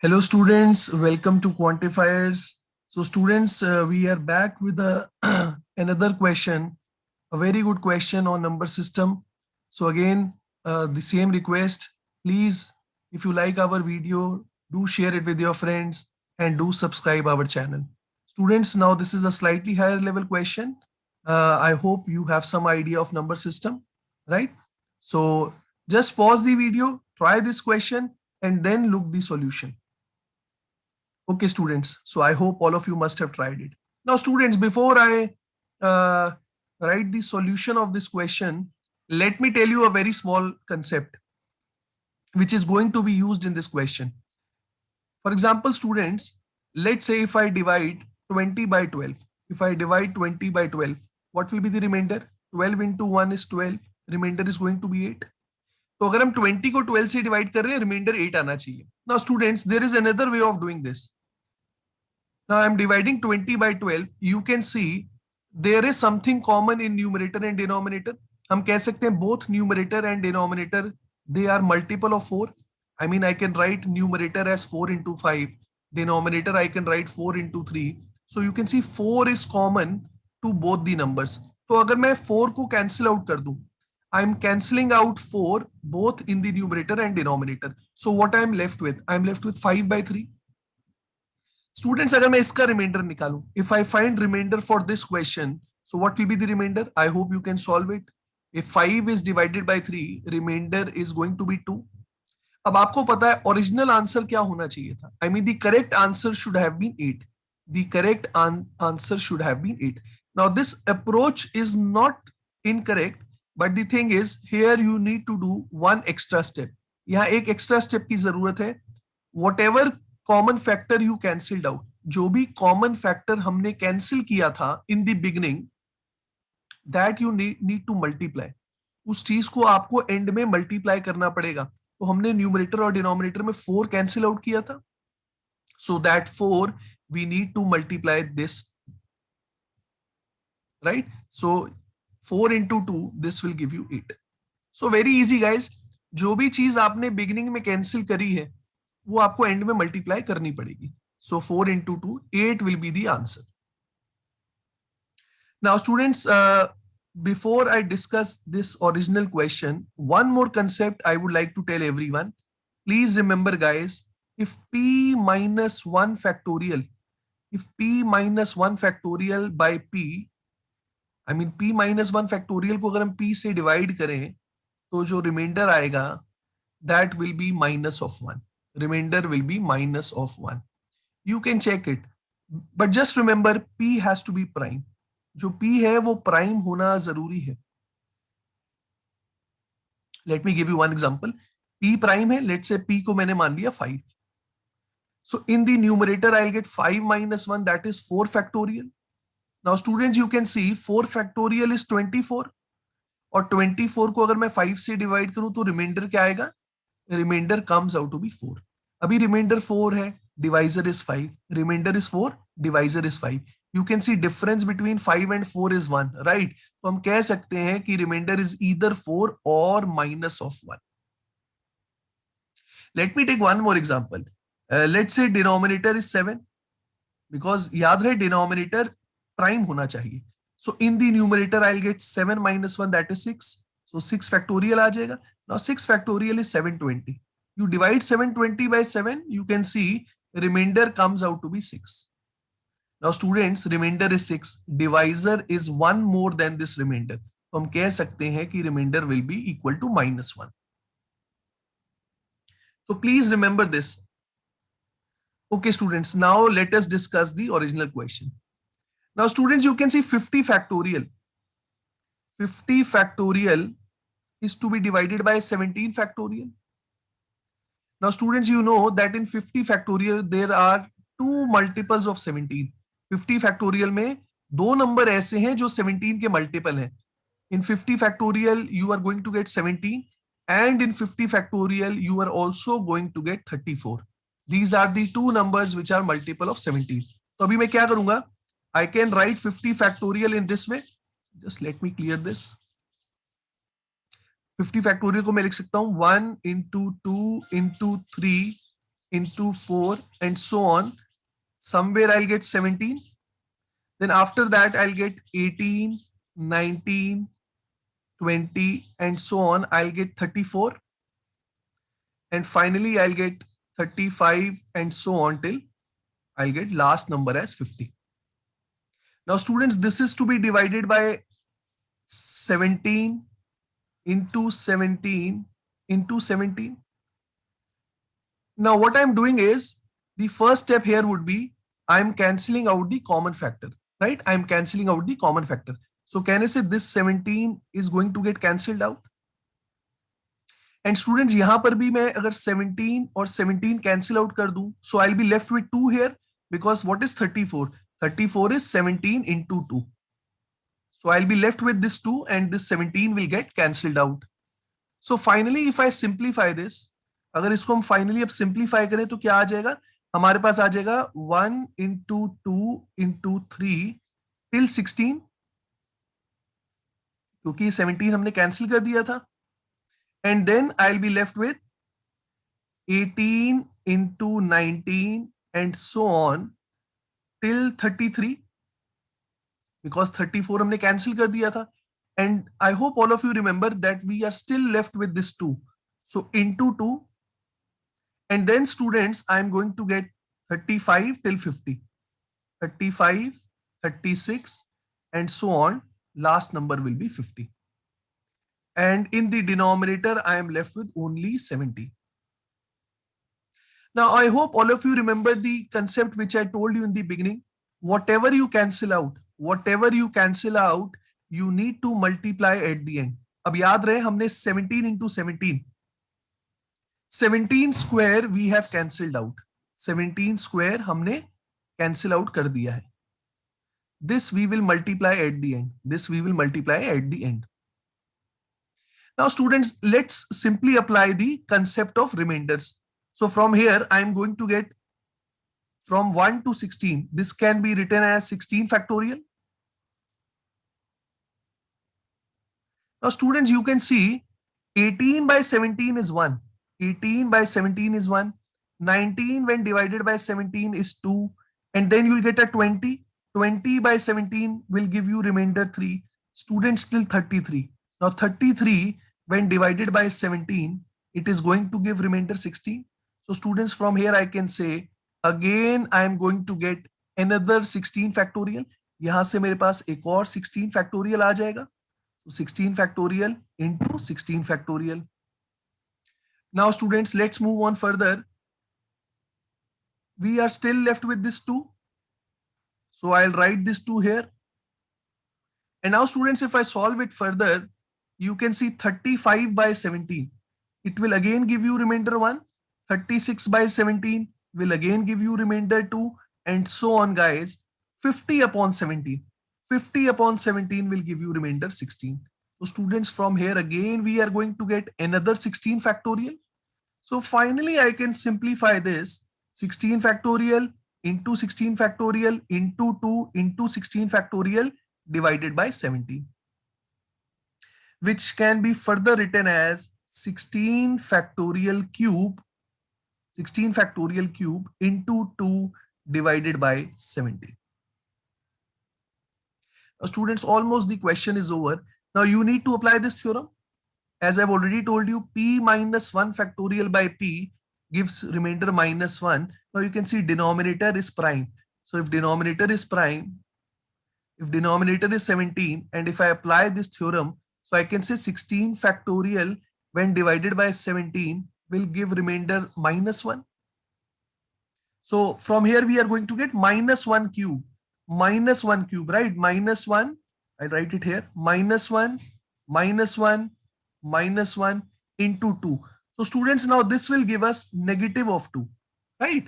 Hello students, welcome to Quantifiers. So students, we are back with another question, a very good question on number system. So again, the same request, please, if you like our video, do share it with your friends and do subscribe our channel. Students, now this is a slightly higher level question. I hope you have some idea of number system, right? So just pause the video, try this question and then look the solution. Okay, students. So I hope all of you must have tried it. Now, students, before I uh, write the solution of this question, let me tell you a very small concept which is going to be used in this question. For example, students, let's say if I divide 20 by 12, if I divide 20 by 12, what will be the remainder? 12 into 1 is 12, remainder is going to be 8. तो अगर हम 20 को 12 से divide कर रहे हैं, reminder 8 आना चाहिए. Now students, there is another way of doing this. Now I'm dividing 20 by 12. You can see there is something common in numerator and denominator. हम कह सकते हैं both numerator and denominator, they are multiple of 4. I mean, I can write numerator as 4 into 5. Denominator, I can write 4 into 3. So you can see 4 is common to both the numbers. तो अगर मैं 4 को cancel out कर दूं, I'm cancelling out 4 both in the numerator and denominator. So what I'm left with? I'm left with 5 by 3. Students, अगर मैं इसका reminder निकालूं, if I find remainder for this question, so what will be the remainder? I hope you can solve it. If 5 is divided by 3, remainder is going to be 2. अब आपको पता है original answer क्या होना चाहिए था. I mean, the correct answer should have been 8. The correct answer should have been 8. Now this approach is not incorrect, but the thing is here you need to do one extra step. यहाँ एक extra step की जरूरत है. Whatever common factor you cancelled out, जो भी common factor हमने cancel किया था in the beginning, that you need to multiply. उस चीज को आपको एंड में मल्टीप्लाई करना पड़ेगा. तो हमने न्यूमरेटर और डिनोमिनेटर में 4 कैंसिल आउट किया था, so that 4 we need to multiply this, right? So 4 into 2, this will give you 8. So very easy guys, जो भी चीज आपने बिगिनिंग में कैंसिल करी है वो आपको एंड में मल्टीप्लाई करनी पड़ेगी. सो 4 into 2, 8 will be the answer. Now students, before I discuss this original question, one more concept I would like to tell everyone. Please remember guys, if p minus 1 factorial, if p minus 1 factorial by p, I mean p minus 1 factorial को अगर हम p से divide करें तो जो reminder आएगा that will be minus of 1. Remainder will be minus of 1. You can check it, but just remember p has to be prime. जो p है वो prime होना जरूरी है. Let me give you one example. p prime है, let's say p को मैंने मान लिया 5. So in the numerator I'll get 5 minus 1, that is 4 factorial. Now students, you can see 4 factorial is 24, और 24 को अगर मैं 5 से डिवाइड करूं तो रिमाइंडर क्या आएगा? Remainder comes out to be 4. अभी रिमाइंडर 4 है, divisor is 5, remainder is 4, divisor is 5. You can see difference between 5 and 4 is 1, right? तो हम कह सकते हैं कि reminder is either 4 or minus of 1. Let me take one more example. Let's say denominator is 7, because याद रहे denominator prime होना चाहिए. So in the numerator I will get 7 minus 1, that is 6. So 6 factorial आ जाएगा. Now 6 factorial is 720. You divide 720 by 7, you can see remainder comes out to be 6. Now students, remainder is 6. Divisor is 1 more than this remainder. तो हम कह सकते हैं कि remainder will be equal to minus 1. So please remember this. Okay students, now let us discuss the original question. Now students, you can see 50 factorial. 50 factorial is to be divided by 17 factorial. Now students, you know that in 50 factorial there are two multiples of 17. 50 factorial में दो number ऐसे हैं जो 17 के multiple हैं. In 50 factorial you are going to get 17, and in 50 factorial you are also going to get 34. These are the two numbers which are multiple of 17. तो अभी मैं क्या करूंगा? I can write 50 factorial in this way. Just let me clear this. 50 factorial को मैं लिख सकता हूं 1 into 2 into 3 into 4 and so on. Somewhere I'll get 17. Then after that, I'll get 18, 19, 20, and so on. I'll get 34. And finally, I'll get 35 and so on till I'll get last number as 50. Now, students, this is to be divided by 17 into 17 into 17. Now, what I'm doing is the first step here would be I'm cancelling out the common factor, right? I'm cancelling out the common factor. So can I say this 17 is going to get cancelled out? And students, यहाँ पर भी मैं अगर 17 और 17 cancel out कर दूं, so I'll be left with 2 here, because what is 34? 34 is 17 into 2. So I'll be left with this 2 and this 17 will get cancelled out. So finally, if I simplify this, अगर इसको हम finally अब simplify करें तो क्या आ जाएगा? हमारे पास आ जाएगा 1 into 2 into 3 till 16, क्योंकि 17 हमने cancel कर दिया था. And then I'll be left with 18 into 19 and so on till 33, because 34 हमने cancel कर दिया था. And I hope all of you remember that we are still left with this 2. So into 2. And then students, I'm going to get 35 till 50. 35, 36, and so on. Last number will be 50. And in the denominator, I am left with only 70. Now, I hope all of you remember the concept which I told you in the beginning. Whatever you cancel out, you need to multiply at the end. अब याद रहे हमने 17 into 17. 17 square we have cancelled out. 17 square हमने cancel out कर दिया है. This we will multiply at the end. Now students, let's simply apply the concept of remainders. So from here, I am going to get from 1 to 16. This can be written as 16 factorial. Now students, you can see 18 by 17 is 1. 18 by 17 is 1. 19 when divided by 17 is 2. And then you will get a 20. 20 by 17 will give you remainder 3. Students, still 33. Now 33 when divided by 17, it is going to give remainder 16. So students, from here I can say, again I am going to get another 16 factorial. यहाँ से मेरे पास एक और 16 factorial आ जाएगा. So 16 factorial into 16 factorial. Now students, let's move on further. We are still left with this 2. So I'll write this 2 here. And now students, if I solve it further, you can see 35 by 17. It will again give you remainder 1. 36 by 17 will again give you remainder 2, and so on, guys. 50 upon 17. 50 upon 17 will give you remainder 16. So students, from here again, we are going to get another 16 factorial. So finally, I can simplify this. 16 factorial into 16 factorial into 2 into 16 factorial divided by 17. Which can be further written as 16 factorial cube into 2 divided by 17. Now, students, almost the question is over. Now you need to apply this theorem. As I've already told you, p minus 1 factorial by p gives remainder minus 1. Now you can see denominator is prime. So if denominator is prime, if denominator is 17, and if I apply this theorem, so I can say 16 factorial when divided by 17 will give remainder minus 1. So from here we are going to get minus 1 cube, right? Minus 1, I write it here, minus 1 into 2. So students, now this will give us negative of 2, right?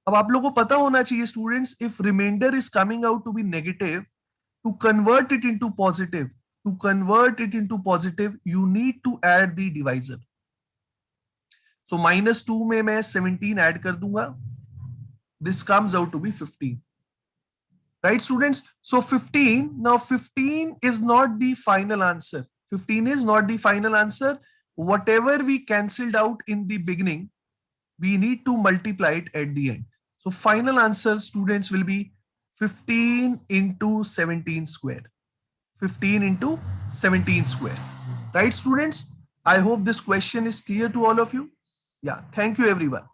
अब आप लोगों को पता होना चाहिए students, if remainder is coming out to be negative, to convert it into positive, you need to add the divisor. So minus 2 में मैं 17 add कर दूंगा. This comes out to be 15. Right, students? So 15, now 15 is not the final answer. 15 is not the final answer. Whatever we cancelled out in the beginning, we need to multiply it at the end. So final answer, students, will be 15 into 17 square. 15 into 17 square. Right, students? I hope this question is clear to all of you. Yeah, thank you, everyone.